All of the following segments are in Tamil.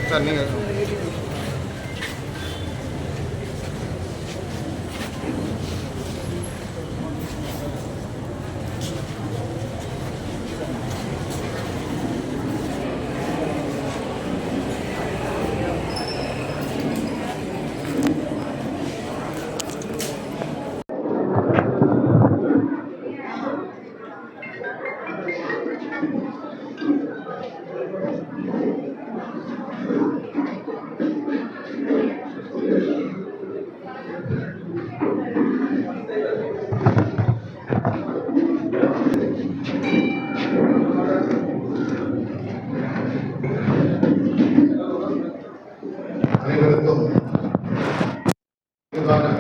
சார் நீங்கள்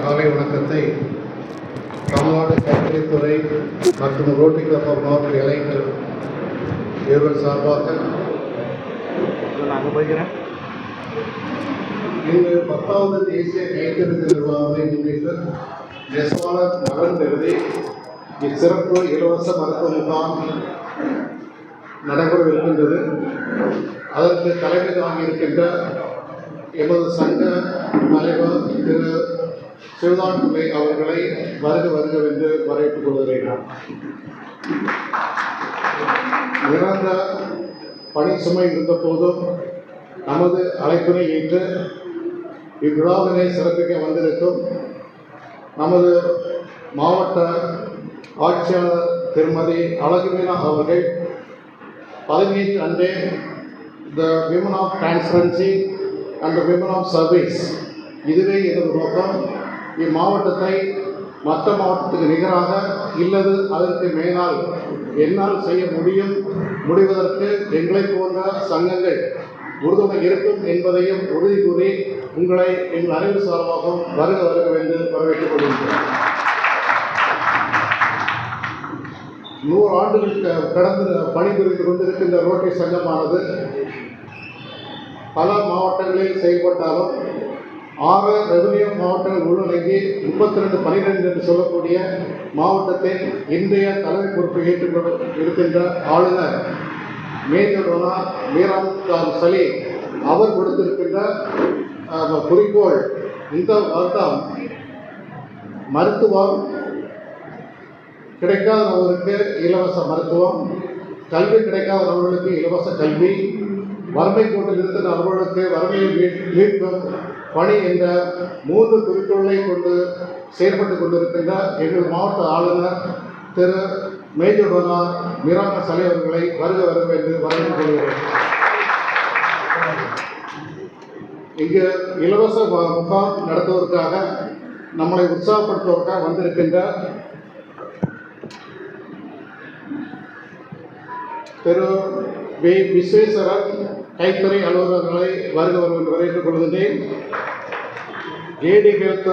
காலை வணக்கத்தை தமிழ்நாடு கைத்தறித்துறை மற்றும் ரோட்டரி கிளப் ஆஃப் மாவட்ட இளைஞர் இவர்கள் சார்பாக இன்று 10வது தேசிய கைத்தறி திருவிழாவை முன்னிட்டு நெசவாளர் நலன் கருதி இச்சிறப்பு இலவச மருத்துவ முகாம் நடைபெறவிருக்கின்றது. அதற்கு தலைமை தாங்கியிருக்கின்ற எமது சங்க தலைவர் திரு சிவதான் பிள்ளை அவர்களை வருகவென்று வரவேற்றுக் கொள்கிறேன். நிரந்த பணி சுமை இருந்த போதும் நமது அழைப்பினை ஏற்று இவ்விழாவினை சிறப்பிக்க வந்திருக்கும் நமது மாவட்ட ஆட்சியாளர் திருமதி அழகுமீனா அவர்கள் பதவியேற்ற அன்றே the women of transparency and women of service, இதுவே எனது நோக்கம். இம்மாவட்டத்தை மற்ற மாவட்டத்துக்கு நிகராக இல்லது அதற்கு மேலால் என்னால் செய்ய முடிவதற்கு எங்களை போன்ற சங்கங்கள் உறுதுணை இருக்கும் என்பதையும் உறுதி கூறி உங்களை எங்கள் அறிவு சார்பாகவும் வருகவென்று வரவேற்றுக் கொள்கின்றோம். 100 ஆண்டுகளுக்கு கடந்து பணிபுரிந்து கொண்டிருக்கின்ற ரோட்டரி சங்கமானது பல மாவட்டங்களில் செயல்பட்டாலும் 6 ரெவென்யூ மாவட்டங்கள் உள்ளடங்கி 32-12 என்று சொல்லக்கூடிய மாவட்டத்தின் இன்றைய தலைமை பொறுப்பை ஏற்றுக்கொண்டு இருக்கின்ற ஆளுநர் மேஜர் டொனால்ட் மீராம் சலீம் அவர் கொடுத்திருக்கின்ற குறிக்கோள் இந்த வருடம் மருத்துவம் கிடைக்காதவர்களுக்கு இலவச மருத்துவம், கல்வி கிடைக்காதவர்களுக்கு இலவச கல்வி, வறுமை கோட்டில் இருக்கிற அவர்களுக்கு வறுமையை மீட்கும் பணி என்ற 3 குறிக்கோளை கொண்டு செயல்பட்டு கொண்டிருக்கின்ற எங்கள் மாவட்ட ஆளுநர் திரு மேஜர் டொனால்ட் மீராம் சலீம் அவர்களை வருகவென்று வரவேற்றுக் கொள்கிறேன். இங்கு இலவச முகாம் நடத்துவதற்காக நம்மளை உற்சாகப்படுத்துவதற்காக வந்திருக்கின்ற திரு வி விஸ்வேஸ்வரன் கைத்தறி அலுவலர்களை வருகவென்று வரவேற்றுக் கொள்கின்றேன். ஏடி ஹெல்த்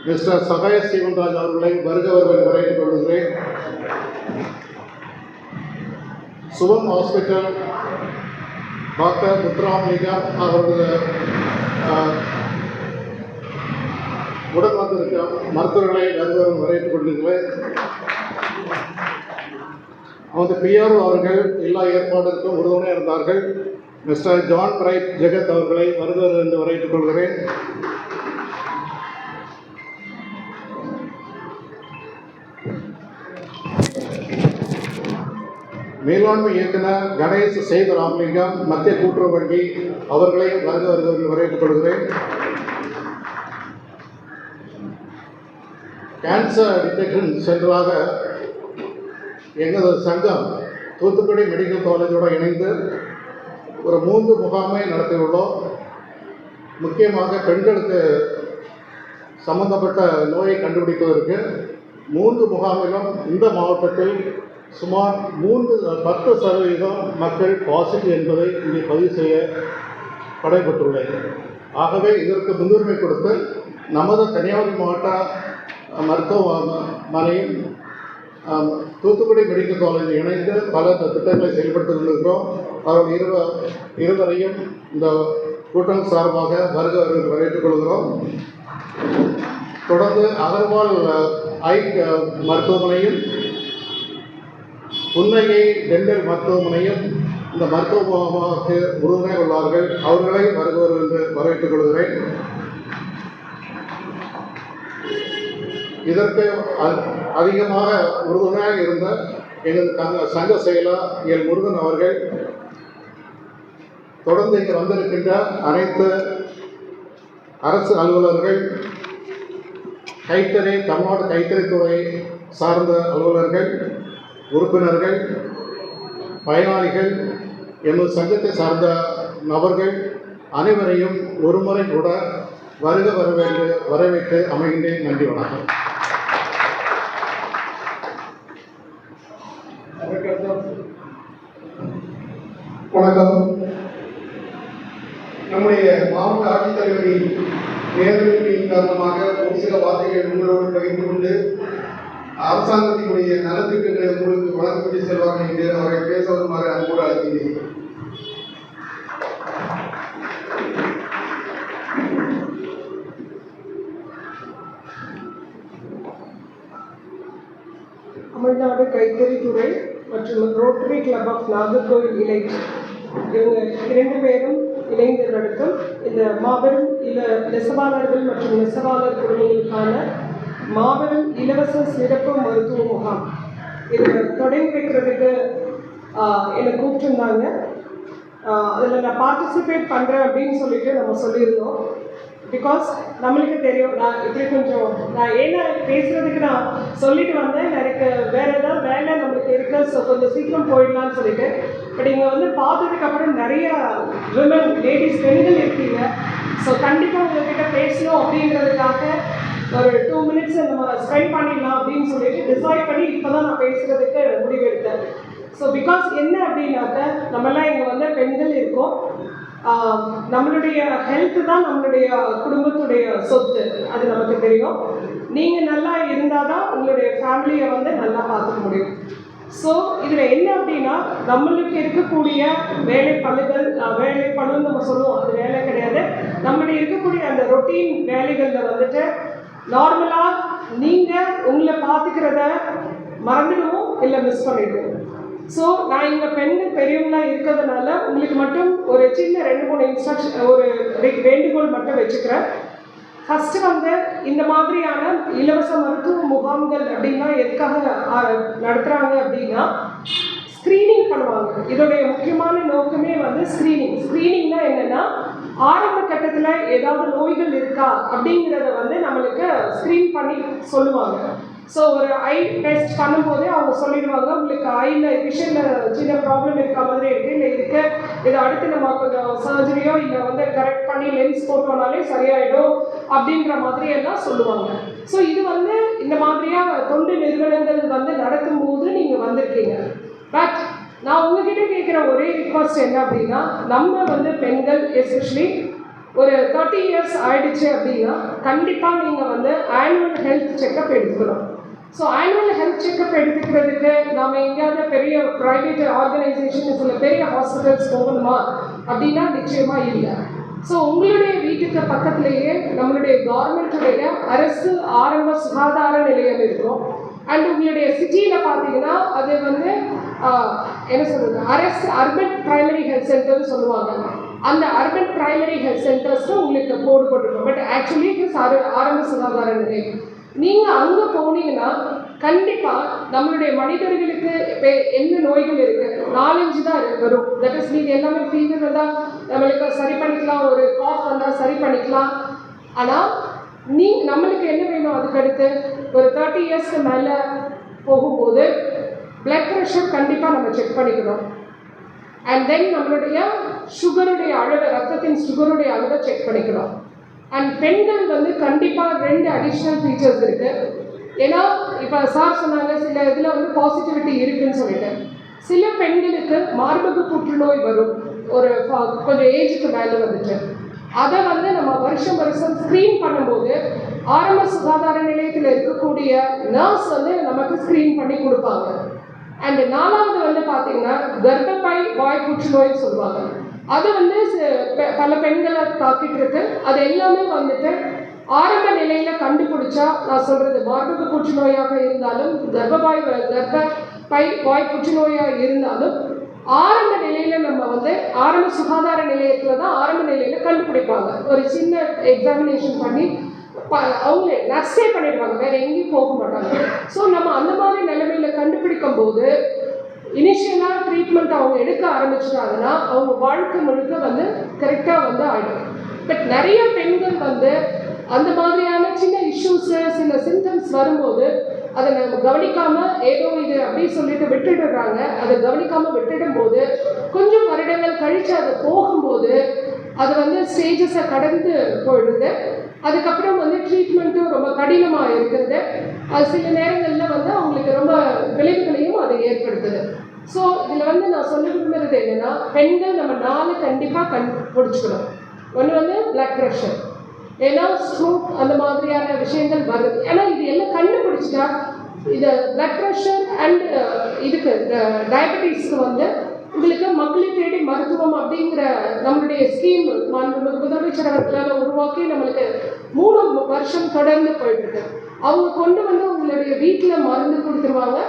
மிஸ்டர் சகாய ஸ்ரீவன்ராஜ் அவர்களை வருகவென்று வரவேற்றுக் கொள்கின்றேன். சுபம் ஹாஸ்பிட்டல் டாக்டர் முத்துராமலிங்கம் அவர்கள் உடன் வந்திருக்க மருத்துவர்களை வருகவென்று வரவேற்றுக் கொள்கின்றேன். நமது பிஆர்ஓ அவர்கள் எல்லா ஏற்பாடுகளுக்கும் உறுதுணையாக இருந்தார்கள். மிஸ்டர் ஜான் பிரைட் ஜெகத் அவர்களை வருகவென்று வரவேற்றுக் கொள்கிறேன். மேலாண்மை இயக்குனர் கணேஷ் சேதுராமலிங்கம் மத்திய கூட்டுறவு வங்கி அவர்களை வருகவென்று வரவேற்றுக் கொள்கிறேன். கேன்சர் டிடெக்ஷன் சென்டராக எங்களது சங்கம் தூத்துக்குடி மெடிக்கல் காலேஜோடு இணைந்து ஒரு 3 முகாமை நடத்தியுள்ளோம். முக்கியமாக பெண்களுக்கு சம்பந்தப்பட்ட நோயை கண்டுபிடிப்பதற்கு 3 முகாமிலும் இந்த மாவட்டத்தில் சுமார் 10% மக்கள் பாசிட்டிவ் என்பதை இங்கே பதிவு செய்ய படைபட்டுள்ளது. ஆகவே இதற்கு முன்னுரிமை கொடுத்து நமது கன்னியாகுமரி மாவட்ட மருத்துவமனையும் தூத்துக்குடி மெடிக்கல் காலேஜ் இணைந்து பல திட்டங்களை செயல்படுத்தி கொண்டிருக்கிறோம். அவர்கள் இருவரையும் இந்த கூட்டம் சார்பாக வரவேற்றுக் கொள்கிறோம். தொடர்ந்து அகர்வால் ஐ மருத்துவமனையும் புன்னகை டென்டல் மருத்துவமனையும் இந்த மருத்துவமனைக்கு உறுதுணை உள்ளார்கள். அவர்களை வருவர் என்று வரவேற்றுக் கொள்கிறேன். இதற்கு அதிகமாக உறுதுணையாக இருந்த எங்கள் சங்க செயலர் எல் முருகன் அவர்கள் தொடர்ந்து இங்கே வந்திருக்கின்ற அனைத்து அரசு அலுவலர்கள், கைத்தறி தமிழ்நாடு கைத்தறித்துறை சார்ந்த அலுவலர்கள், உறுப்பினர்கள், பயனாளிகள், எமது சங்கத்தை சார்ந்த நபர்கள் அனைவரையும் ஒருமுறை கூட வரவேற்று அமைகின்றேன். நன்றி, வணக்கம். வணக்கம். நம்முடைய மாவட்ட ஆட்சித்தலைவரின் நேர்மையின் காரணமாக ஒரு சில வார்த்தைகள் உங்களோடு பகிர்ந்து கொண்டு அரசாங்கத்தினுடைய நலத்திட்டங்களை உங்களுக்கு வழங்கப்பட்டு செல்வார்கள் என்று அவரை பேச வருமாறு அன்போடு அழைக்கிறேன். தமிழ்நாடு கைத்தறித்துறை மற்றும் ரோட்டரி கிளப் ஆஃப் நாகர்கோவில் இலை இவங்க 2 பேரும் இணைந்து நடத்தும் இந்த மாபெரும் நெசவாளர்கள் மற்றும் நெசவாளர் குடும்பங்களுக்கான மாபெரும் இலவச சிறப்பு மருத்துவ முகாம் இதை தொடங்கி வைக்கிறதுக்கு என்னை கூப்பிட்டுருந்தாங்க. அதில் நான் பார்ட்டிசிபேட் பண்ணுறேன் அப்படின்னு சொல்லிட்டு நம்ம சொல்லியிருந்தோம். பிகாஸ் நம்மளுக்கு தெரியும், நான் ஏன்னா பேசுகிறதுக்கு நான் சொல்லிட்டு வந்தேன், எனக்கு வேறு ஏதாவது வேலை நம்மளுக்கு இருக்குது, ஸோ கொஞ்சம் சீக்கிரம் போயிடலான்னு சொல்லிட்டு. பட் இங்கே வந்து பார்த்ததுக்கப்புறம் நிறைய லேடிஸ் பெண்கள் இருக்கீங்க. ஸோ கண்டிப்பாக உங்கள்கிட்ட பேசணும் அப்படின்றதுக்காக ஒரு 2 minutes நம்ம ஸ்பெண்ட் பண்ணிடலாம் அப்படின்னு சொல்லிட்டு டிசைட் பண்ணி இப்போ தான் நான் பேசுகிறதுக்கு முடிவெடுத்தேன். ஸோ பிகாஸ் என்ன அப்படின்னாக்க நம்மளாம் இங்கே வந்து பெண்கள் இருக்கோம். நம்மளுடைய ஹெல்த்து தான் நம்மளுடைய குடும்பத்துடைய சொத்து, அது நமக்கு தெரியும். நீங்கள் நல்லா இருந்தால் தான் உங்களுடைய ஃபேமிலியை வந்து நல்லா பார்த்துக்க முடியும். ஸோ இதில் என்ன அப்படின்னா, நம்மளுக்கு இருக்கக்கூடிய வேலைப்பளுன்னு நம்ம சொல்லுவோம், அது வேலை கிடையாது. நம்மளுடைய இருக்கக்கூடிய அந்த ரொட்டீன் வேலைகளில் வந்துட்டு நார்மலாக நீங்கள் உங்களை பார்த்துக்கிறத மறந்துடுவோம், இல்லை மிஸ் பண்ணிடுவோம். ஸோ நான் இங்கே பெண்கள் பெரியவங்களாக இருக்கிறதுனால உங்களுக்கு மட்டும் ஒரு சின்ன 2-3 இன்ஸ்ட்ரக்ஷன், ஒரு வேண்டுகோள் மட்டும் வச்சுக்கிறேன். ஃபஸ்ட்டு வந்து இந்த மாதிரியான இலவச மருத்துவ முகாம்கள் அப்படின்னா எதுக்காக நடத்துகிறாங்க அப்படின்னா, ஸ்க்ரீனிங் பண்ணுவாங்க. இதோடைய முக்கியமான நோக்கமே வந்து ஸ்க்ரீனிங்னா என்னென்னா, ஆரம்ப கட்டத்தில் ஏதாவது நோய்கள் இருக்கா அப்படிங்கிறத வந்து நம்மளுக்கு ஸ்க்ரீன் பண்ணி சொல்லுவாங்க. ஸோ ஒரு ஐ டெஸ்ட் பண்ணும்போதே அவங்க சொல்லிடுவாங்க, உங்களுக்கு ஐயில் விஷனில் சின்ன ப்ராப்ளம் இருக்க மாதிரி இருக்குது, இல்லை இதை அடுத்து நம்ம கொஞ்சம் சர்ஜரியோ இல்லை வந்து கரெக்ட் பண்ணி லென்ஸ் போட்டோம்னாலே சரியாயிடும் அப்படின்ற மாதிரி எல்லாம் சொல்லுவாங்க. ஸோ இது வந்து இந்த மாதிரியாக தொண்டு நிறுவனங்கள் வந்து நடத்தும் போது நீங்கள் வந்திருக்கீங்க. பட் நான் உங்ககிட்ட கேட்குற ஒரே ரிக்வஸ்ட் என்ன அப்படின்னா, நம்ம வந்து பெண்கள் எஸ்பெஷலி ஒரு 30 years ஆயிடுச்சு அப்படின்னா கண்டிப்பாக நீங்கள் வந்து ஆனுவல் ஹெல்த் செக்கப் எடுத்துக்கணும். ஸோ ஆனுவல் ஹெல்த் செக்கப் எடுத்துக்கிறதுக்கு நாம் எங்கேயாவது பெரிய ப்ரைவேட் ஆர்கனைசேஷன், சில பெரிய ஹாஸ்பிட்டல்ஸ் போகணுமா அப்படின்னா நிச்சயமாக இல்லை. ஸோ உங்களுடைய வீட்டுக்கு பக்கத்துலேயே நம்மளுடைய கவர்மெண்ட்டுடைய அரசு ஆரம்ப சுகாதார நிலையம் இருக்கும். அண்ட் உங்களுடைய சிட்டியில் பார்த்தீங்கன்னா அது வந்து என்ன சொல்கிறது, அரசு அர்பன் பிரைமரி ஹெல்த் சென்டர்னு சொல்லுவாங்க. அந்த அர்பன் பிரைமரி ஹெல்த் சென்டர்ஸும் உங்களுக்கு போட்டுருக்கோம். பட் ஆக்சுவலி ஆரம்ப சுகாதார நிலையம் நீங்கள் அங்கே போனீங்கன்னா கண்டிப்பாக நம்மளுடைய மனிதர்களுக்கு இப்போ என்ன நோய்கள் இருக்குது, 4-5 தான் வரும். தட் இஸ், நீங்கள் எல்லாமே ஃபீவர் வந்தால் நம்மளுக்கு சரி பண்ணிக்கலாம், ஒரு காஃப் வந்தால் சரி பண்ணிக்கலாம். ஆனால் நம்மளுக்கு என்ன வேணும், அதுக்கடுத்து ஒரு 30 yearsக்கு மேலே போகும்போது பிளட் ப்ரெஷர் கண்டிப்பாக நம்ம செக் பண்ணிக்கணும். அண்ட் தென் நம்மளுடைய சுகருடைய அளவை, ரத்தத்தின் சுகருடைய அளவை செக் பண்ணிக்கணும். அண்ட் பெண்கள் வந்து கண்டிப்பாக 2 அடிஷ்னல் ஃபீச்சர்ஸ் இருக்குது. ஏன்னா இப்போ சார் சொன்னாங்க சில இதில் வந்து பாசிட்டிவிட்டி இருக்குதுன்னு சொல்லிட்டு, சில பெண்களுக்கு மார்பக புற்றுநோய் வரும் ஒரு கொஞ்சம் ஏஜுக்கு மேலே வந்துட்டு. அதை வந்து நம்ம வருஷம் ஸ்க்ரீன் பண்ணும்போது ஆரம்ப சுகாதார நிலையத்தில் இருக்கக்கூடிய நர்ஸ் வந்து நமக்கு ஸ்க்ரீன் பண்ணி கொடுப்பாங்க. அண்ட் 4வது வந்து பார்த்தீங்கன்னா கர்ப்பப்பை வாய் புற்றுநோய்னு சொல்லுவாங்க. அது வந்து பல பெண்களை தாக்கிட்டு இருக்கு. அது எல்லாமே வந்துட்டு ஆரம்ப நிலையில் கண்டுபிடிச்சா, நான் சொல்கிறது மார்பக புற்றுநோயாக இருந்தாலும் கர்ப்பப்பை வாய் புற்றுநோயாக இருந்தாலும் ஆரம்ப நிலையில் நம்ம வந்து ஆரம்ப சுகாதார நிலையத்தில் தான் ஆரம்ப நிலையில் கண்டுபிடிப்பாங்க. ஒரு சின்ன எக்ஸாமினேஷன் பண்ணி அவங்களே நர்ஸே பண்ணிடுவாங்க, வேறு எங்கேயும் போக மாட்டாங்க. ஸோ நம்ம அந்த மாதிரி நிலைமையில் கண்டுபிடிக்கும் போது இனிஷியலாக ட்ரீட்மெண்ட் அவங்க எடுக்க ஆரம்பிச்சிட்டாங்கன்னா அவங்க வாழ்க்கை முழுக்க வந்து கரெக்டாக வந்து ஆகிடும். பட் நிறைய பெண்கள் வந்து அந்த மாதிரியான சின்ன இஷ்யூஸு சில சிம்டம்ஸ் வரும்போது அதை நம்ம கவனிக்காமல் ஏதோ இது அப்படின்னு சொல்லிட்டு விட்டுடுறாங்க. அதை கவனிக்காமல் விட்டுடும் போது கொஞ்சம் வருடங்கள் கழித்து அது போகும்போது அது வந்து ஸ்டேஜஸை கடந்து போயிடுது. அதுக்கப்புறம் வந்து ட்ரீட்மெண்ட்டும் ரொம்ப கடினமாக இருக்கிறது. அது சில நேரங்களில் வந்து அவங்களுக்கு ரொம்ப விளைவுகளையும் அதை ஏற்படுத்துது. ஸோ இதில் வந்து நான் சொல்ல விரும்புகிறது என்னென்னா, பெண்கள் நம்ம 4 கண்டிப்பாக கண்டுபிடிச்சிக்கணும். ஒன்று வந்து பிளட் ப்ரெஷர், ஏன்னா ஸ்ட்ரோக் அந்த மாதிரியான விஷயங்கள் வருது. ஏன்னா இது எல்லாம் கண்டுபிடிச்சிட்டா இதை பிளட் ப்ரெஷர் அண்ட் இதுக்கு டயபெட்டிஸ்க்கு வந்து உங்களுக்கு மக்களை தேடி மருத்துவம் அப்படிங்கிற நம்மளுடைய ஸ்கீம் முதலமைச்சர் அவர்களால் உருவாக்கி நம்மளுக்கு 3 வருஷம் தொடர்ந்து போயிட்டுருக்கு. அவங்க கொண்டு வந்து உங்களுடைய வீட்டில் மருந்து கொடுத்துருவாங்க.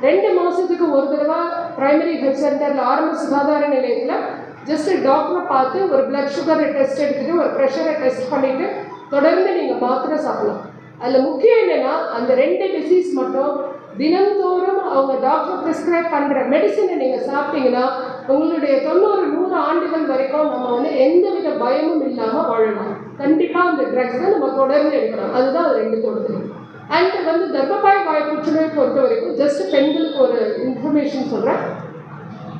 2 மாதத்துக்கு ஒரு தடவை பிரைமரி ஹெல்த் சென்டரில் ஆரம்ப சுகாதார நிலையத்தில் ஜஸ்ட் டாக்டரை பார்த்து ஒரு பிளட் சுகரை டெஸ்ட் எடுத்துகிட்டு ஒரு ப்ரெஷரை டெஸ்ட் பண்ணிவிட்டு தொடர்ந்து நீங்கள் மாத்திரை சாப்பிடலாம். அதில் முக்கியம் என்னென்னா, அந்த 2 டிசீஸ் மட்டும் தினந்தோறும் அவங்க டாக்டர் ப்ரிஸ்கிரைப் பண்ணுற மெடிசனை நீங்கள் சாப்பிட்டீங்கன்னா உங்களுடைய 90-100 ஆண்டுகள் வரைக்கும் நம்ம வந்து எந்தவித பயமும் இல்லாமல் வாழலாம். கண்டிப்பாக அந்த ட்ரக்ஸை நம்ம தொடர்ந்து எடுக்கணும். அதுதான் அது 2 தொடுது. அண்ட் வந்து கர்ப்பப்பை வாய் புற்றுநோய் பொறுத்த வரைக்கும் ஜஸ்ட் பெண்களுக்கு ஒரு இன்ஃபர்மேஷன் சொல்கிறேன்.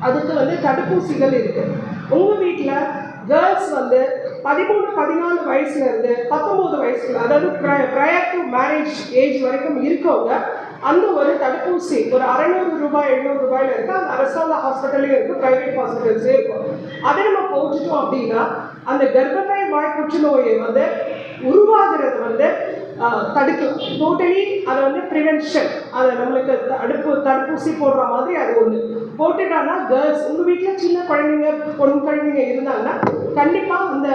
அதுக்கு வந்து தடுப்பூசிகள் இருக்குது. உங்கள் வீட்டில் கேர்ள்ஸ் வந்து 13-14 வயசுலேருந்து 19 வயசுல, அதாவது ப்ரையர் டு மேரேஜ் ஏஜ் வரைக்கும் இருக்கவங்க அந்த ஒரு தடுப்பூசி ஒரு 600 ரூபாய் 700 ரூபாயில் இருக்குது. அந்த அரசாங்க ஹாஸ்பிட்டல்லையும் இருக்குது, ப்ரைவேட் ஹாஸ்பிட்டல்ஸே இருக்கும். அதை நம்ம போட்டுட்டோம் அப்படின்னா அந்த கர்ப்பப்பை வாய் புற்றுநோயை வந்து உருவாகிறது வந்து தடுக்கலாம். டோட்டலி அதை வந்து ப்ரிவென்ஷன், அதை நம்மளுக்கு தடுப்பூசி போடுற மாதிரி அது ஒன்று போட்டுட்டாங்கன்னா கேர்ள்ஸ் உங்கள் வீட்டில் சின்ன குழந்தைங்க பொண்ணு குழந்தைங்க இருந்தாங்கன்னா கண்டிப்பாக அந்த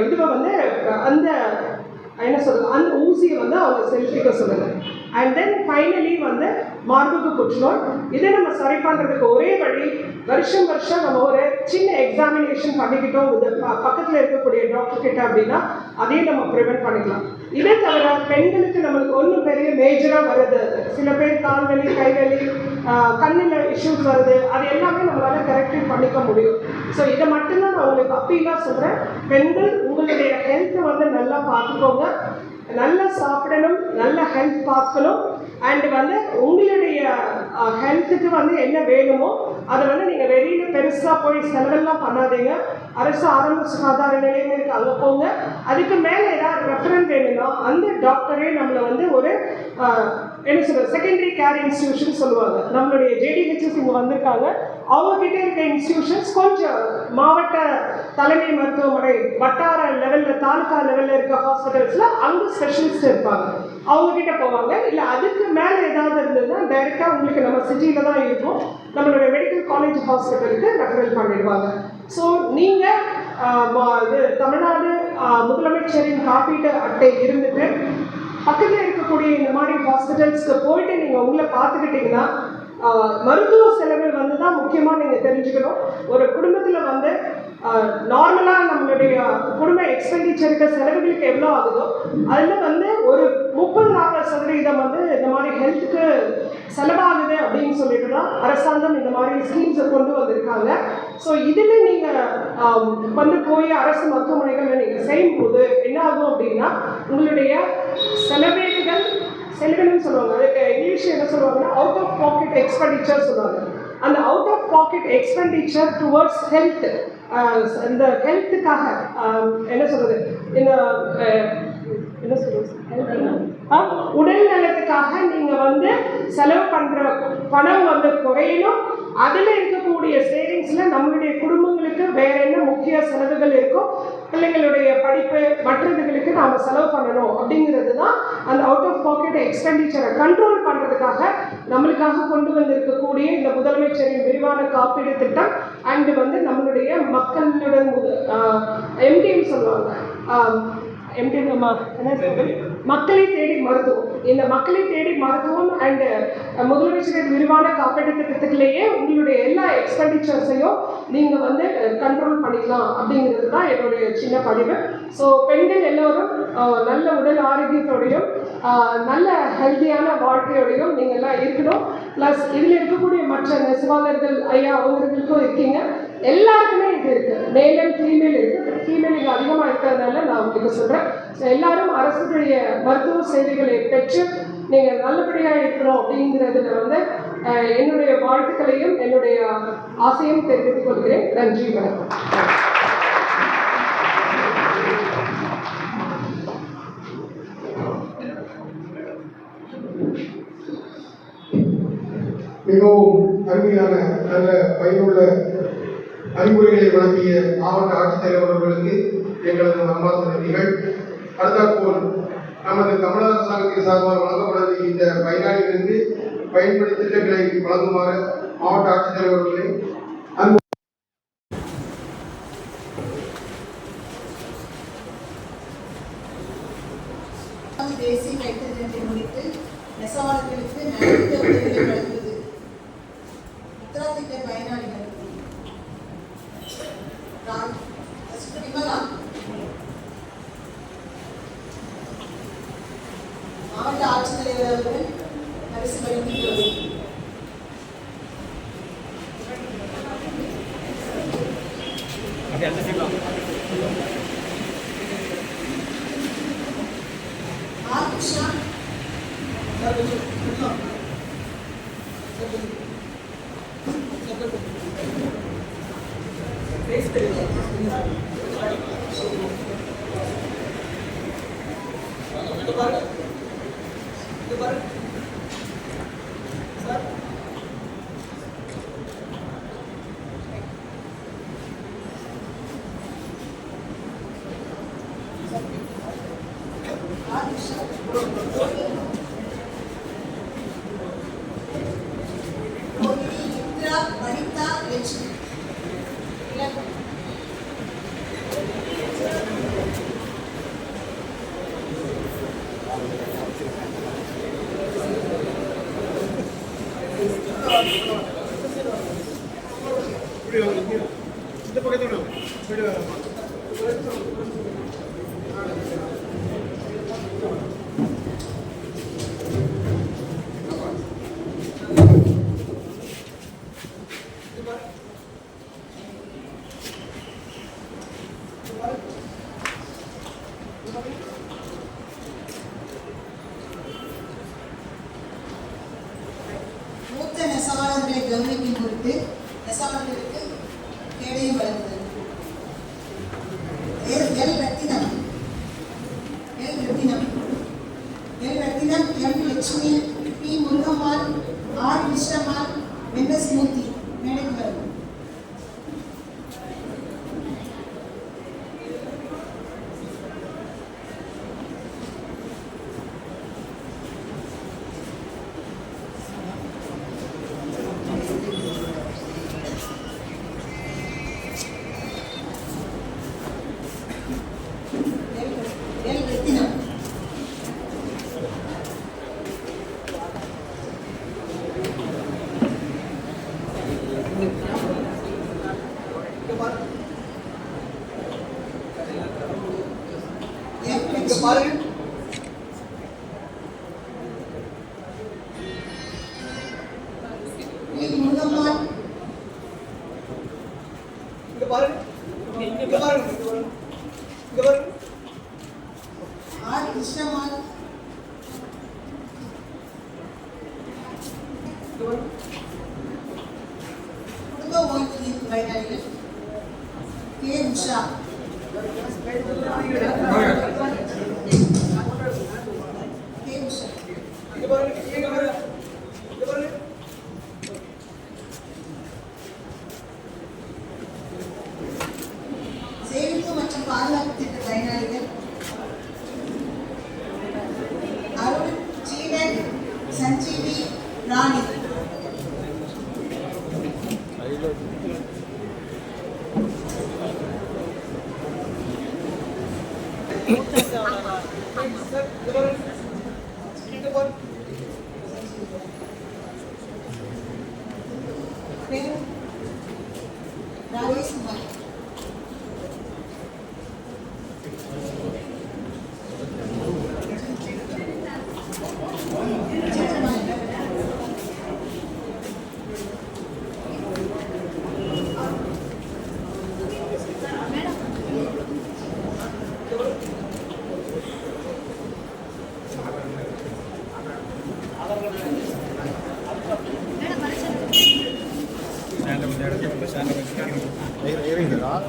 இதுவை வந்து அந்த என்ன சொல்கிறது அந்த ஊசியை வந்து அவங்க செலுத்திக்க சொல்லுங்கள். அண்ட் தென் ஃபைனலி வந்து மார்பக புற்றுநோய், இதை நம்ம சரி பண்ணுறதுக்கு ஒரே வழி வருஷம் நம்ம ஒரு சின்ன எக்ஸாமினேஷன் பண்ணிக்கிட்டோம் பக்கத்தில் இருக்கக்கூடிய டாக்டர் கிட்ட அப்படின்னா அதையும் நம்ம ப்ரிவென்ட் பண்ணிக்கலாம். இதே தவிர பெண்களுக்கு நம்மளுக்கு ஒன்றும் பெரிய மேஜராக வருது, சில பேர் கால் வலி கை வலி கண்ணில் இஷ்யூஸ் வருது, அது எல்லாமே நம்மளால் கரெக்டிவ் பண்ணிக்க முடியும். ஸோ இதை மட்டும்தான் நான் உங்களுக்கு அப்பீலாக சொல்கிறேன். பெண்கள் உங்களுடைய ஹெல்த்தை வந்து நல்லா பார்த்துக்கோங்க, நல்லா சாப்பிடணும், நல்ல ஹெல்த் பார்க்கணும். அண்ட் வந்து உங்களுடைய ஹெல்த்துக்கு வந்து என்ன வேணுமோ அதை வந்து நீங்கள் வெளியில் பெருசாக போய் செலவெல்லாம் பண்ணாதீங்க. அரசு ஆரம்ப சுகாதார நிலையம் இருக்குது, அங்கே போங்க. அதுக்கு மேலே ஏதாவது ரெஃபரன்ஸ் வேணும்னா அந்த டாக்டரே நம்மளை வந்து ஒரு என்ன சொல்கிறது செகண்டரி கேர் இன்ஸ்டிடியூஷன் சொல்லுவாங்க. நம்மளுடைய ஜேடிஹெச்எஸ் இங்கே வந்திருக்காங்க. அவங்ககிட்ட இருக்க இன்ஸ்டிடியூஷன்ஸ் கொஞ்சம் மாவட்ட தலைமை மருத்துவமனை வட்டார லெவலில் தாலுக்கா லெவலில் இருக்க ஹாஸ்பிட்டல்ஸில் அங்கே ஸ்பெஷலிஸ்ட் இருப்பாங்க, அவங்கக்கிட்ட போவாங்க. இல்லை அதுக்கு மேலே ஏதாவது இருந்ததுன்னா டைரெக்டாக உங்களுக்கு நம்ம சிட்டியில் தான் இருக்கும், நம்மளுடைய மெடிக்கல் காலேஜ் ஹாஸ்பிட்டலுக்கு ரெஃபரல் பண்ணிடுவாங்க. ஸோ நீங்கள் இது தமிழ்நாடு முதலமைச்சரின் காப்பீட்டு அட்டை இருந்துட்டு பக்கத்தில் இருக்கக்கூடிய இந்த மாதிரி ஹாஸ்பிட்டல்ஸ்க்கு போயிட்டு நீங்கள் உங்களை பார்த்துக்கிட்டிங்கன்னா மருத்துவ செலவு வந்து தான் முக்கியமாக நீங்கள் தெரிஞ்சுக்கணும். ஒரு குடும்பத்தில் வந்து நார்மலாக நம்மளுடைய குடும்ப எக்ஸ்பெண்டிச்சருக்கு செலவுகளுக்கு எவ்வளோ ஆகுதோ அதில் வந்து ஒரு 30-40% வந்து இந்த மாதிரி ஹெல்த்துக்கு செலவாகுது அப்படின்னு சொல்லிட்டு தான் அரசாங்கம் இந்த மாதிரி ஸ்கீம்ஸை கொண்டு வந்திருக்காங்க. ஸோ இதில் நீங்கள் கொண்டு போய் அரசு மருத்துவமனைகளில் நீங்கள் செய்யும்போது என்ன ஆகும் அப்படின்னா உங்களுடைய செலவுன்னு சொல்லுவாங்க, அதுக்கு இங்கிலீஷ் என்ன சொல்லுவாங்கன்னா அவுட் ஆஃப் பாக்கெட் எக்ஸ்பெண்டிச்சர் சொல்லுவாங்க. அந்த out of pocket expenditure towards health, இந்த ஹெல்த்துக்காக என்ன சொல்கிறது என்ன சொல்கிறது உடல் நலத்துக்காக நீங்கள் வந்து செலவு பண்ணுற பணம் வந்து குறையணும். அதில் இருக்கக்கூடிய சேவிங்ஸில் நம்மளுடைய குடும்பங்களுக்கு வேற என்ன முக்கிய செலவுகள் இருக்கோ, பிள்ளைங்களுடைய படிப்பு மற்றதுகளுக்கு நாம் செலவு பண்ணணும் அப்படிங்கிறது தான் அந்த அவுட் ஆஃப் பாக்கெட் எக்ஸ்பெண்டிச்சரை கண்ட்ரோல் பண்ணுறதுக்காக நம்மளுக்காக கொண்டு வந்திருக்கக்கூடிய இந்த முதலமைச்சரின் விரிவான காப்பீடு திட்டம். அண்டு வந்து நம்மளுடைய மக்களுடன் எம்டிஎம் சொல்லுவாங்க, மக்களை தேடி மருத்துவம். இந்த மக்களை தேடி மருத்துவம் அண்ட் முதலமைச்சரின் விரிவான காப்பீட்டு திட்டத்துக்குள்ளேயே உங்களுடைய எல்லா எக்ஸ்பெண்டிச்சர்ஸையும் நீங்கள் வந்து கண்ட்ரோல் பண்ணிக்கலாம் அப்படிங்கிறது தான் என்னுடைய சின்ன பதிவு. ஸோ பெண்கள் எல்லோரும் நல்ல உடல் ஆரோக்கியத்தோடையும் நல்ல ஹெல்த்தியான வாழ்க்கையோடையும் நீங்கள்லாம் இருக்கணும். ப்ளஸ் இதில் இருக்கக்கூடிய மற்ற நெசவாளர்கள் ஐயா அவங்களுக்கும் இருக்கீங்க, எல்லாருக்குமே இது இருக்குது. மேல் அண்ட் ஃபீமேல் இருக்குது. ஃபீமேல் இங்கே அதிகமாக இருக்கிறதுனால நான் உங்களுக்கு சொல்கிறேன். ஸோ எல்லாரும் அரசுடைய மருத்துவ சேவைகளை பெற்று நீங்கள் நல்லபடியாக இருக்கணும் அப்படிங்கிறதுல வந்து என்னுடைய வாழ்த்துக்களையும் என்னுடைய ஆசையும் தெரிவித்துக் கொள்கிறேன். நன்றி, வணக்கம். மிகவும் அருமையான நல்ல பயனுள்ள அறிவுரைகளை வழங்கிய மாவட்ட ஆட்சித்தலைவர் அவர்களுக்கு எங்களது மனமார்ந்த நன்றிகள். அடுத்தாற்போல் நமது தமிழக அரசாங்கத்தின் சார்பாக வழங்கப்பட இந்த பயனாளிகளுக்கு பயன்படுத்தி திட்டங்களை வழங்குமாறு மாவட்ட ஆட்சித்தலைவர் அவர்களை தேசிய கைத்தறியை முடித்து நெசவாளர்களுக்கு நலிந்த உதவிகளை வழங்குவது. முத்ரா திட்ட பயனாளிகள் மாவட்ட ஆட்சித்தலைவர் அவர்கள் பரிசு வழங்குகிறது. மூத்த நெசவாளர்களை கவனிக்கும் பொருட்டு நெசவாளர்களுக்கு கேடயம் வழங்குதல். L Rathinam, M Lakshmi, P Murugammal, R Viswammal, N S Murthy மேடைக்கு வரும். ராஜேஷ் குமார்.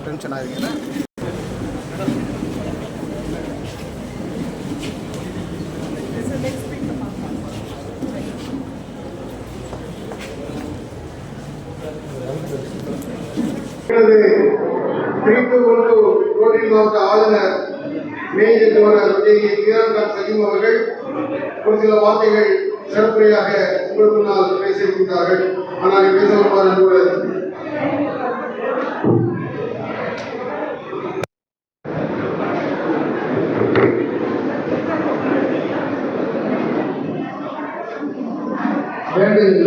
டென்ஷன் ஆயிருக்கீங்களா? மாவட்ட ஆளுநர் மேஜர் கவர்னர் வீரன் சலீம் அவர்கள் ஒரு சில வார்த்தைகள் சிறப்புரையாக உங்களுக்கு முன்னால் பேச இருக்கின்றார்கள். ஆனால் பேச வருவார் என்பது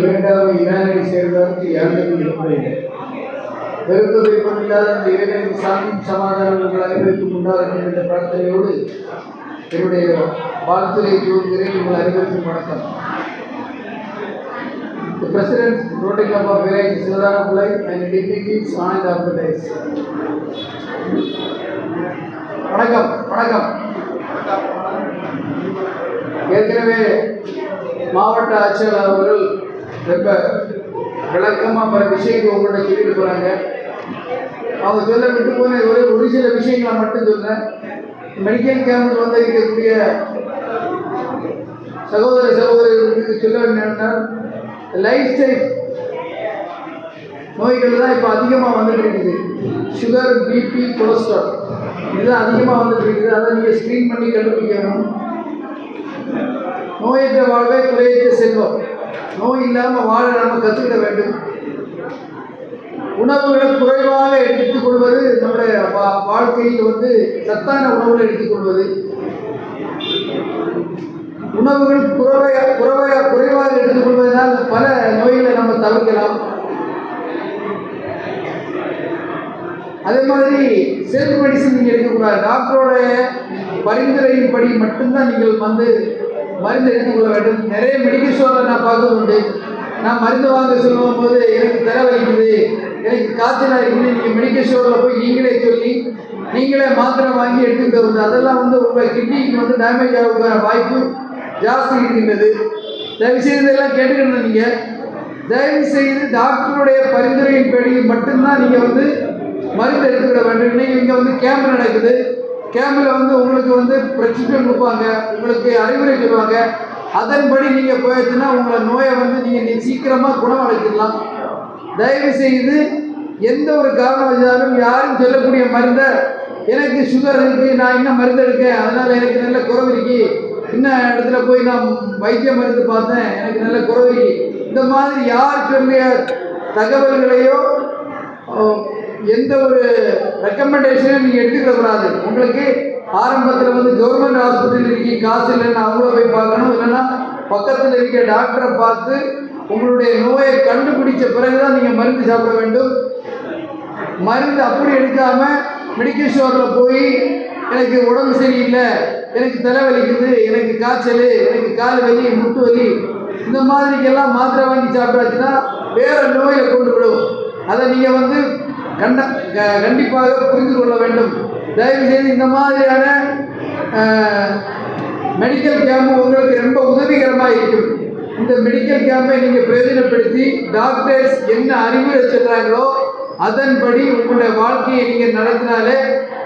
வேண்டாம் இரானை சேர்ந்தவருக்கு யாருக்கும் இருப்பதில்லை. வெறுப்பதை கொண்டில்லாத அந்த இறைவனின் சாந்தியும் சமாதானம் உங்கள் அனைவருக்கும் உண்டாகும் என்ற பிரார்த்தனையோடு என்னுடைய வாழ்த்துறை கூறுகிறேன். உங்கள் அனைவருக்கும் வணக்கம். The President, Rotary Club of Village, Sivadanapillai and dignitaries on the dais. வணக்கம் வணக்கம். ஏற்கனவே மாவட்ட ஆட்சியாளர் அவர்கள் ரொம்ப விளக்கமாக பல விஷயங்கள் உங்கள்கிட்ட சொல்லிட்டு போகிறாங்க. அவங்க சொல்ல விட்டு போன ஒரு சில விஷயங்களை மட்டும் சொல்கிறேன். மெடிக்கல் கேம்பில் வந்து இருக்கக்கூடிய சகோதரர்களுக்கு சொல்ல வேண்டாம். லைஃப் ஸ்டைல் நோய்கள் தான் இப்போ அதிகமாக வந்துட்டு இருக்குது. சுகர், பிபி, கொலஸ்ட்ரால் இதுதான் அதிகமாக வந்துட்டு இருக்குது. அதை நீங்கள் ஸ்க்ரீன் பண்ணி கண்டுபிடிக்கணும். நோயற்ற வாழ்வே குறையற்ற செல்வம். நோய் இல்லாமல் வாழ நம்ம கற்றுக்கிட வேண்டும். உணவுகளை குறைவாக எடுத்துக்கொள்வது, நம்முடைய வாழ்க்கையில் வந்து சத்தான உணவுகளை எடுத்துக்கொள்வது, உணவுகள் குறைவாக எடுத்துக்கொள்வதனால் பல நோய்களை நம்ம தவிர்க்கலாம். அதே மாதிரி செல்ஃப் மெடிசன் நீங்கள் எடுக்கக்கூடாது. டாக்டரோட பரிந்துரையின்படி மட்டும்தான் நீங்கள் வந்து மருந்து எடுத்துக்கொள்ள வேண்டும். நிறைய மெடிக்கல் ஸ்டோரில் நான் பார்க்கறது உண்டு. நான் மருந்து வாங்க சொல்லும் போது எனக்கு தலைவலிக்குது, எனக்கு காய்ச்சலாக இருக்குது, நீங்கள் மெடிக்கல் ஸ்டோரில் போய் நீங்களே சொல்லி நீங்களே மாத்திரை வாங்கி எடுத்துக்கிட்டு வருது. அதெல்லாம் வந்து உங்கள் கிட்னிக்கு வந்து டேமேஜ் ஆக வாய்ப்பு ஜாஸ்தி இருக்கின்றது. தயவுசெய்து இதெல்லாம் கேட்டுக்கணும். நீங்கள் தயவுசெய்து டாக்டருடைய பரிந்துரையின்படி மட்டும்தான் நீங்கள் வந்து மருந்து எடுத்துக்கிட வேண்டும். இன்னைக்கு இங்கே வந்து கேம்ப் நடக்குது. கேம்பில் வந்து உங்களுக்கு வந்து ப்ரெஸ்கிரிப்ஷன் கொடுப்பாங்க, உங்களுக்கு அறிவுரை சொல்லுவாங்க. அதன்படி நீங்கள் போயிடுச்சுன்னா உங்களை நோயை வந்து நீங்கள் சீக்கிரமாக குணமடைச்சிடலாம். தயவு செய்து எந்த ஒரு காரணம் வச்சாலும் யாரும் சொல்லக்கூடிய மருந்தை, எனக்கு சுகர் இருக்குது, நான் இன்னும் மருந்து எடுக்கேன், அதனால் எனக்கு நல்ல குறைவு இருக்கு, இன்னும் இடத்துல போய் நான் வைத்திய மருந்து பார்த்தேன், எனக்கு நல்ல குறைவு இருக்கு, இந்த மாதிரி யார் சொல்லிய தகவல்களையோ எந்த ஒரு ரெக்கமெண்டேஷனையும் நீங்கள் எடுத்துக்கிடக்கூடாது. உங்களுக்கு ஆரம்பத்தில் வந்து கவர்மெண்ட் ஹாஸ்பிட்டல் இருக்கி காசு இல்லைன்னா அவங்கள போய் பார்க்கணும். இல்லைன்னா பக்கத்தில் இருக்க டாக்டரை பார்த்து உங்களுடைய நோயை கண்டுபிடிச்ச பிறகு தான் நீங்கள் மருந்து சாப்பிட வேண்டும். மருந்து அப்படி எடுக்காமல் மெடிக்கல் ஸ்டோரில் போய் எனக்கு உடம்பு சரியில்லை, எனக்கு தலைவலிக்குது, எனக்கு காய்ச்சல், எனக்கு கால் வலி, முட்டு வலி, இந்த மாதிரிக்கெல்லாம் மாத்திரை வாங்கி சாப்பிட்டாச்சுன்னா வேறு நோயை கொண்டு விடும். அதை நீங்கள் வந்து கண்டிப்பாக புரிந்து கொள்ள வேண்டும். தயவுசெய்து இந்த மாதிரியான மெடிக்கல் கேம்ப் உங்களுக்கு ரொம்ப உதவிகரமாக இருக்கும். இந்த மெடிக்கல் கேம்பை நீங்கள் பிரயோஜனப்படுத்தி டாக்டர்ஸ் என்ன அறிவுரை சொல்கிறாங்களோ அதன்படி உங்களுடைய வாழ்க்கையை நீங்கள் நடத்தினாலே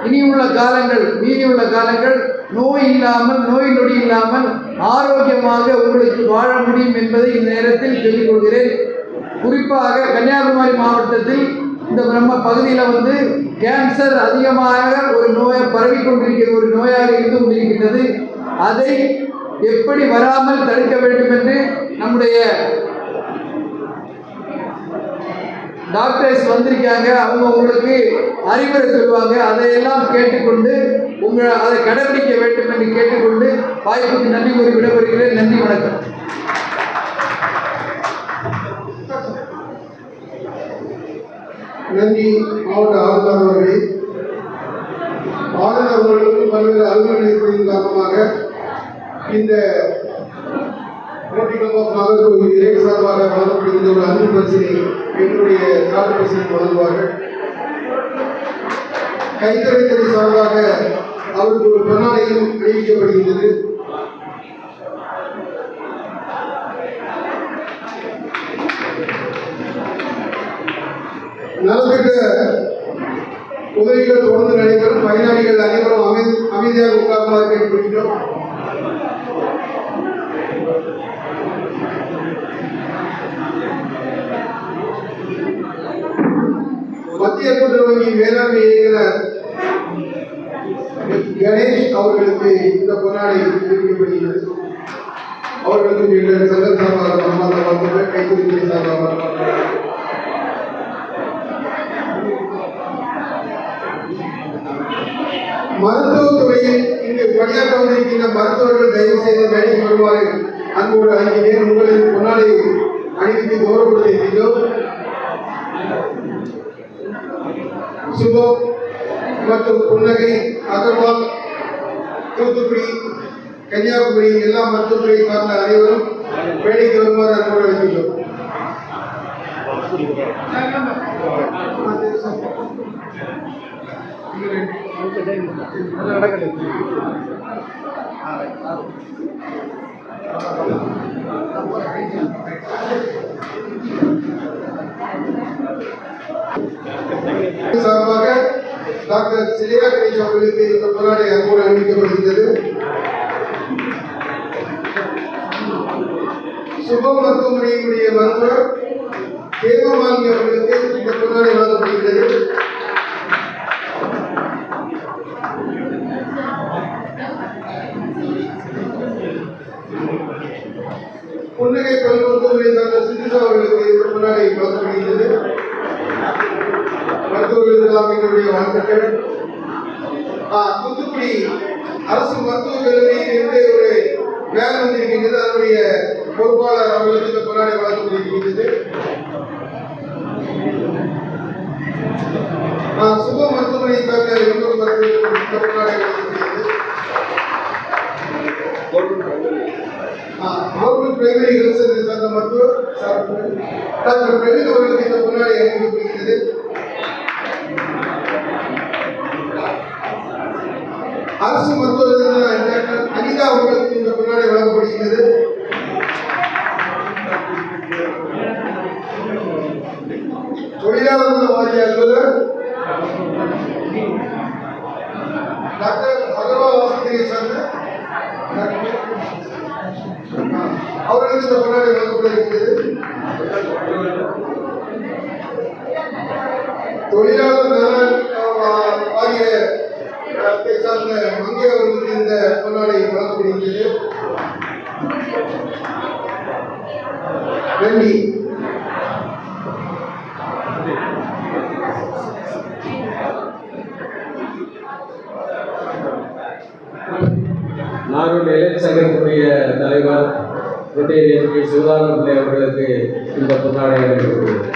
இனியுள்ள காலங்கள், மீதியுள்ள காலங்கள் நோய் இல்லாமல், நோய் நொடி இல்லாமல் ஆரோக்கியமாக உங்களுக்கு வாழ முடியும் என்பதை இந்த நேரத்தில் சொல்லிக் கொள்கிறேன். குறிப்பாக கன்னியாகுமரி மாவட்டத்தில் இந்த நம்ம பகுதியில் வந்து கேன்சர் அதிகமாக ஒரு நோயை பரவிக்கொண்டிருக்கிற ஒரு நோயாக இருந்து கொண்டிருக்கின்றது. அதை எப்படி வராமல் தடுக்க வேண்டும் என்று நம்முடைய டாக்டர்ஸ் வந்திருக்காங்க, அவங்க உங்களுக்கு அறிவுரை சொல்லுவாங்க. அதையெல்லாம் கேட்டுக்கொண்டு அதை கடைபிடிக்க வேண்டும் என்று கேட்டுக்கொண்டு வாய்ப்புக்கு நன்றி கூறி விடைபெறுகிறேன். நன்றி, வணக்கம். நன்றி மாவட்ட ஆளுநர் அவர்களே. ஆளுநர் அவர்களுக்கும் பல்வேறு அலுவலர்கள் ஏற்படுவதன் காரணமாக இந்த ரோட்டரி கிளப் ஆஃப் நாகர்கோவில் இறை சார்பாக வழங்கப்படுகின்ற ஒரு அன்பு பரிசினை எங்களுடைய நாட்டு பரிசினை வழங்குவார்கள். கைத்தறித்துறை சார்பாக அவருக்கு ஒரு பொன்னாடையும் அறிவிக்கப்படுகின்றது. நலத்திட்ட உதவிகள் தொடர்ந்து நடைபெறும். பயனாளிகள் அனைவரும் அமைதியாக உட்கார்ந்து கேட்டுக்கொள்கிறோம். மத்திய கூட்டுறவு வங்கி வேளாண்மை இயக்குனர் கணேஷ் அவர்களுக்கு இந்த பொன்னாடை அறிவிக்கப்படுகிறது. அவர்களுக்கு எங்கள் சங்க சார்பாக மனமார்ந்த வாழ்த்துக்கள். கைத்தறித்துறை சார்பாக மருத்துவத்துறையில் இங்கு பணியாற்ற வந்திருக்கின்ற மருத்துவர்கள் தயவு செய்து மேடைக்கு வருமாறு அன்போடு அழைக்கிறேன். உங்களின் பொன்னாடை அணிவித்து கௌரவப்படுத்தியிருக்கிறோம். சுபம் மற்றும் புன்னகை, அகர்வால், தூத்துக்குடி, கன்னியாகுமரி எல்லா மருத்துவத்துறை சார்ந்த அனைவரும் மேடைக்கு வருமாறு அன்போடு அழைக்கிறோம். சார்பாக டாக்டர் சிலையா கணேஷ் அவர்களுக்கு இந்த பொன்னாடை அன்போடு அணிவிக்கப்படுகிறது. சுபம் மருத்துவமனையினுடைய மருத்துவர் தேவமாலினி அவர்களுக்கு இந்த பொன்னாடை வழங்கப்படுகிறது. புன்னகை பல் மருத்துவமனை சார்ந்த சிந்துசா அவர்களுக்கு இந்த பொன்னாடை வழங்கப்படுகிறது. மருத்துவர்களுக்கெல்லாம் எங்களுடைய வாழ்த்துக்கள். தூத்துக்குடி அரசு மருத்துவக் கல்லூரியில் இருந்து ஒரு வேன் வந்திருக்கின்றது. அதனுடைய பொறுப்பாளர் அவர்களுக்கு இந்த பொன்னாடை வழங்கப்படுகிறது. சுப மருத்துவமனை சார்ந்த இன்னொரு மருத்துவர்களுக்கு இந்த பொன்னாடை வழங்கப்படுகிறது. கவர்மெண்ட் பிரைமரி ஹெல்த் சென்டர் சார்ந்த மருத்துவர் டாக்டர் பிரவீன் அவர்களுக்கு இந்த பொன்னாடை அணிவிக்கப்படுகிறது. அரசு மருத்துவர் டாக்டர் அனிதா அவர்களுக்கு இந்த பொன்னாடை வழங்கப்படுகிறது. தொழிலாளர் வாரிய அலுவலர் டாக்டர் அகர்வால் ஆஸ்பத்திரியை சார்ந்த அவர்களுக்கு இந்த பொன்னாடை வழங்கப்படுகிறது. தொழிலாளர் நலன் வாரிய சார்ந்த மங்கை அவர்களுக்கு இந்த பொன்னாடை வழங்கப்படுகிறது. நன்றி. நாகூர் இளைஞர் சங்கத்தினுடைய தலைவர் ரோட்டரி சிவதானந்த பிள்ளை அவர்களுக்கு இந்த பொன்னாடை அளிக்கப்படுகிறது.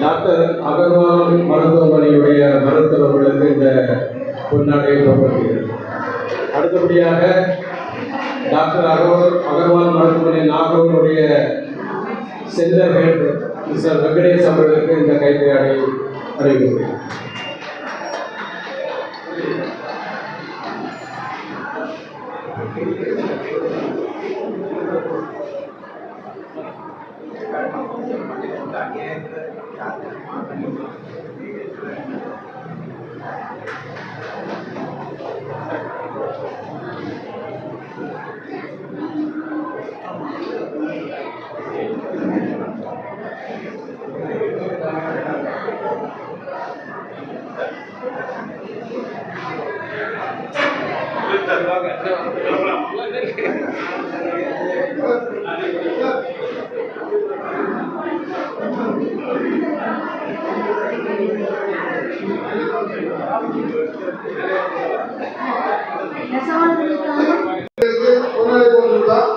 டாக்டர் அகர்வால் மருத்துவமனையுடைய மருத்துவர்களுக்கு இந்த பொன்னாடையை போட்டிருக்கிறது. அடுத்தபடியாக டாக்டர் அகர்வால் மருத்துவமனை நாகூருடைய சென்டர் ஹெட் மிஸ்டர் வெங்கடேஷ் அவர்களுக்கு இந்த கைத்தறி அறிவிக்கிறது. நெசவாளர்களுக்கான பொன்னாடை போட்டுள்ளார்.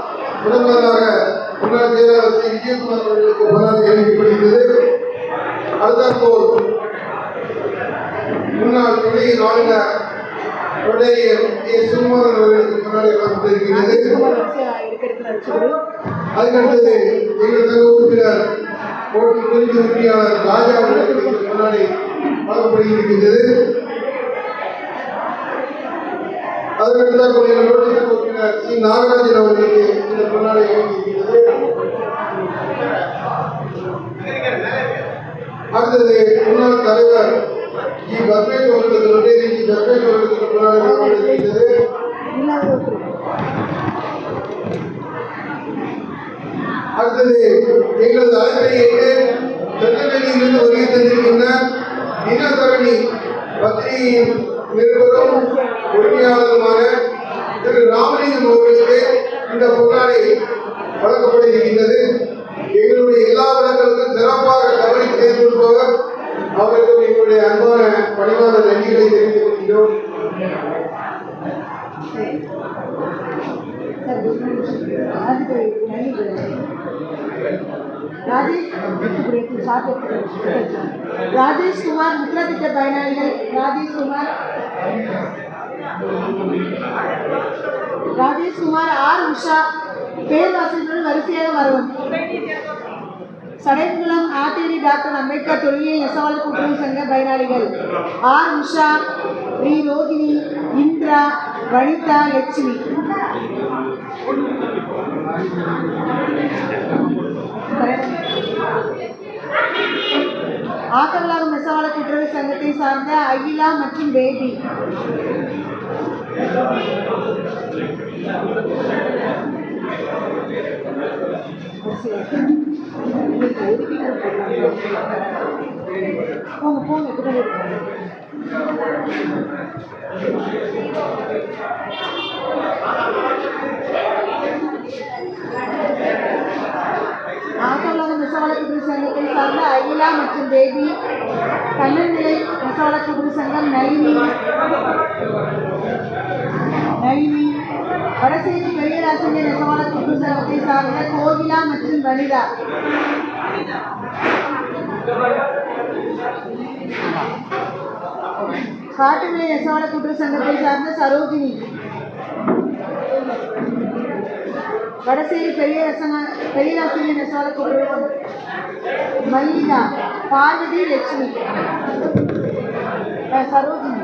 முதன்மையாக முன்னாள் செயலாளர் ஸ்ரீ விஜயகுமார் அவர்களுக்கு பொன்னாடை அளிக்கப்படுகிறது. அடுத்தாற்போல் முன்னாள் துணையின் ஆளுநர் கொடையர் சுகுமாரன் அவர்களுக்கு பொன்னாடை வழங்கப்பட்டிருக்கிறது. அதுக்கடுத்தது எங்கள் சங்க உறுப்பினர் கோட்டை துணை உறுப்பினர் ராஜா அவர்களுக்கு பொன்னாடை வழங்கப்படுகிறது. அதற்கடுத்தாற்போல் எங்கள் கோட்டை சங்க உறுப்பினர் ஸ்ரீ நாகராஜன் அவர்களுக்கு இந்த பொன்னாடை வழங்கியிருக்கிறது. அடுத்தது முன்னாள் தலைவர் ஜி பத்மேஷ் அவர்களுக்கு ரொட்டேரி ஜி பத்மேஷ் அவர்களுக்கு பொன்னாடை வழங்கப்படுகிறது. அடுத்தது எங்களது அழைப்பை ஏற்று திருநெல்வேலியிலிருந்து வருகை தந்திருக்கின்ற தினசரணி பத்திரிகையின் நிருபரும் உரிமையாளருமான திரு ராமலிங்கம் அவர்களுக்கு இந்த பொன்னாடை வழங்கப்பட்டிருக்கின்றது. எங்களுடைய எல்லா விழாக்களுக்கும் சிறப்பாக கவனி செயல்படுபவர் அவர்களுக்கு எங்களுடைய அன்பான பணிவான நன்றிகளை தெரிவித்துக் கொள்கின்றோம். ராஜேஷ் குமார் முத்ரா திட்ட பயனாளிகள் ராஜேஷ் குமார் ஆர் உஷா பேர் வாசல்கள் வரிசையாக வரவும். சடையங்குளம் ஆத்தேரி டாக்டர் அம்பேத்கர் தொழிலியல் நெசவாளர் கூட்டுறவு சங்க பயனாளிகள் ஆர் உஷா, ரி ரோகிணி, இந்திரா, வனிதா, லட்சுமி. ஆத்தவளாகம் நெசவாளர் கூட்டுறவு சங்கத்தை சார்ந்த அகிலா மற்றும் பேபி. ஆத்தவளாகம் நெசவாளர் கூட்டுறவு சங்கத்தை சார்ந்த அகிலா மற்றும் பேபி. கண்ணன்நிலை நெசவாளர் கூட்டுறவு சங்கம் நளினி. வடசேரி பெரியராசிரியர் நெசவாளர் கூட்டுறவு சங்கத்தை சார்ந்த கோகிலா மற்றும் வனிதா. காட்டுமலை நெசவாளர் கூட்டுறவு சங்கத்தை சார்ந்த சரோஜினி. வடசேரி பெரியராசிரியர் நெசவாளர் கூட்டுறவு சங்கம் மல்லிகா, பார்வதி, லட்சுமி, சரோஜினி.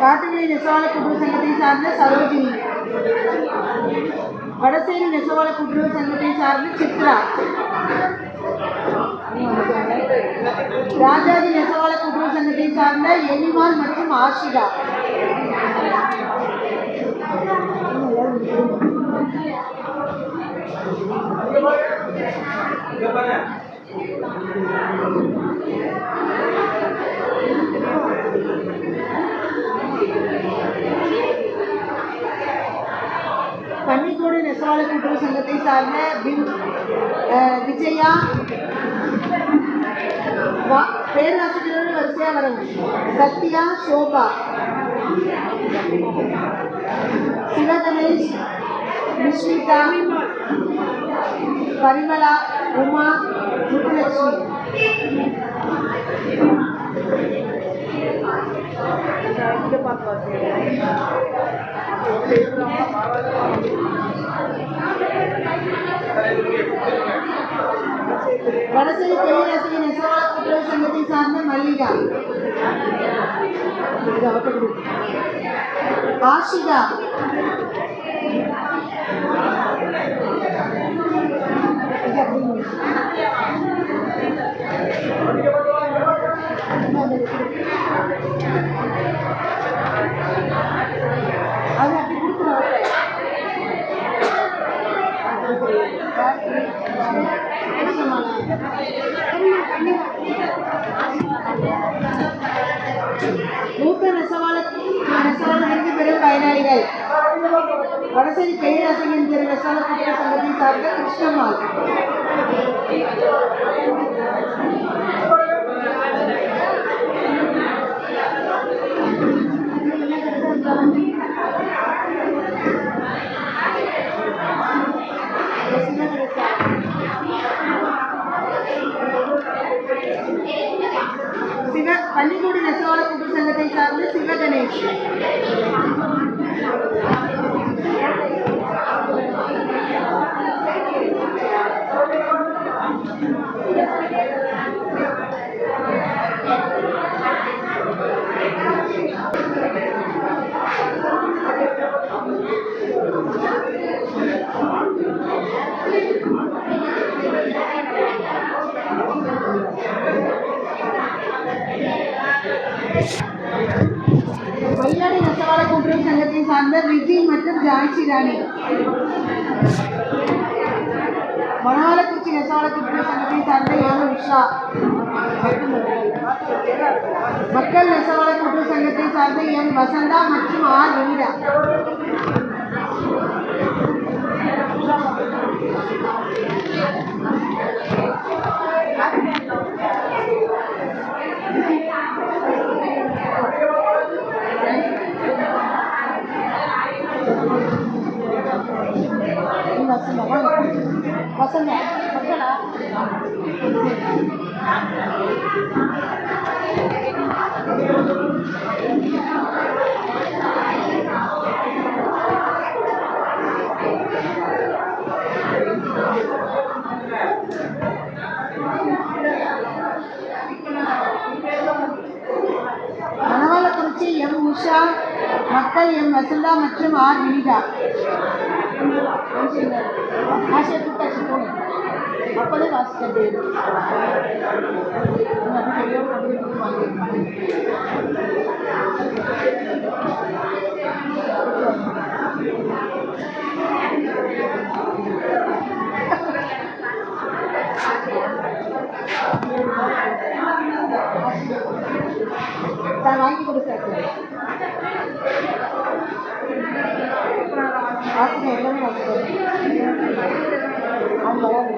காட்டுமலை நெசவாளர் கூட்டுறவு சங்கத்தை சார்ந்த சரோஜினி. வடசேரி நெசவாளர் கூட்டுறவு சங்கத்தை சார்ந்த சித்ரா. ராஜாஜி நெசவாளர் கூட்டுறவு சங்கத்தை சார்ந்த எலிமால் மற்றும் ஆஷிகா. பன்னிக்கோடு நெசவாளர் கூட்டுறவு சங்கத்தை சார்ந்த விஜயா. பேராசிரியர்கள் வரிசையா வரவும். சத்யா, சோபா, சிவகணேஷ், நிஷ்மிதா, பரிமளா, உமா, முத்துலட்சுமி. வடசேரி பெரியராசிரியர் நெசவாளர் கூட்டுறவு சங்கத்தை சார்ந்த மல்லிகா. ஆஷிகா. அது அப்படி கொடுத்துருவாங்க. மூத்த நெசவாளர் விருது பெறும் பயனாளிகள் வடசேரி பேரரசையின் திரு நெசவாள கூட்டுறவு சங்கத்தின் சார்ந்த கிருஷ்ணம்மாள். பள்ளிக்கூட நெசவாள கூட்டுறவு சங்கத்தை சார்ந்த சிவகணேஷ். மயிலாடி நெசவாள கூட்டுறவு சங்கத்தை சார்ந்த விஜய் மற்றும் ஜான்சி ராணி. மணவாளக்குறிச்சி நெசவாள கூட்டுறவு சங்கத்தை சார்ந்த எம் உஷா. மக்கள் நெசவாள கூட்டுறவு சங்கத்தை சார்ந்த எம் வசந்தா மற்றும் ஆர் வீரா. வசந்தா மக்களா மணவாளக்குறிச்சி எம் உஷா, மக்கள் எம் வசந்தா மற்றும் ஆர் வினிதா. ஆசிய கூட்டாட்சி போகணும் அப்போதே வாசிக்கிறது. வாங்கி கொடுத்தாச்சு வாசிக்க எல்லாமே வாசிக்கிறேன். அது வராது.